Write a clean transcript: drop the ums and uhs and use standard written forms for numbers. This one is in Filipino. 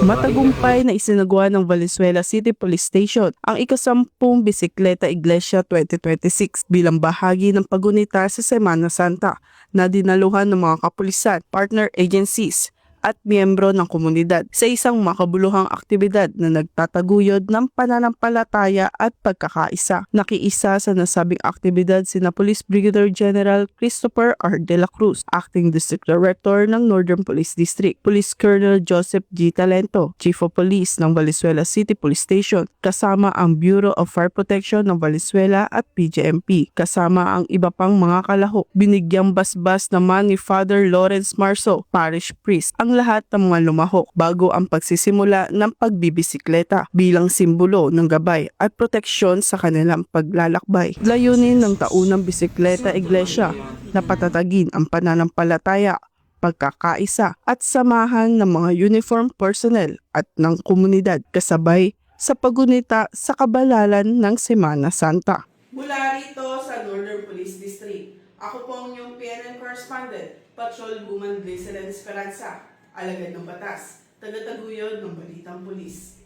Matagumpay na isinagawa ng Valenzuela City Police Station ang ika-10 Bisikleta Iglesia 2026 bilang bahagi ng pagunita sa Semana Santa na dinaluhan ng mga kapulisan, partner agencies at miyembro ng komunidad sa isang makabuluhang aktibidad na nagtataguyod ng pananampalataya at pagkakaisa. Nakiisa sa nasabing aktibidad sina Police Brigadier General Christopher R. De La Cruz, Acting District Director ng Northern Police District, Police Colonel Joseph G. Talento, Chief of Police ng Valenzuela City Police Station, kasama ang Bureau of Fire Protection ng Valenzuela at PJMP, kasama ang iba pang mga kalahok. Binigyang basbas naman ni Father Lawrence Marso, Parish Priest, ang lahat ng mga lumahok bago ang pagsisimula ng pagbibisikleta bilang simbolo ng gabay at proteksyon sa kanilang paglalakbay. Layunin ng taunang Bisikleta Iglesia na patatagin ang pananampalataya, pagkakaisa at samahan ng mga uniform personnel at ng komunidad kasabay sa pagunita sa kabalalan ng Semana Santa. Mula rito sa Northern Police District, ako po ang inyong PNN correspondent, Patrol Woman Glycerin Esperanza, alagad ng batas, tagataguyod ng Balitang Pulis.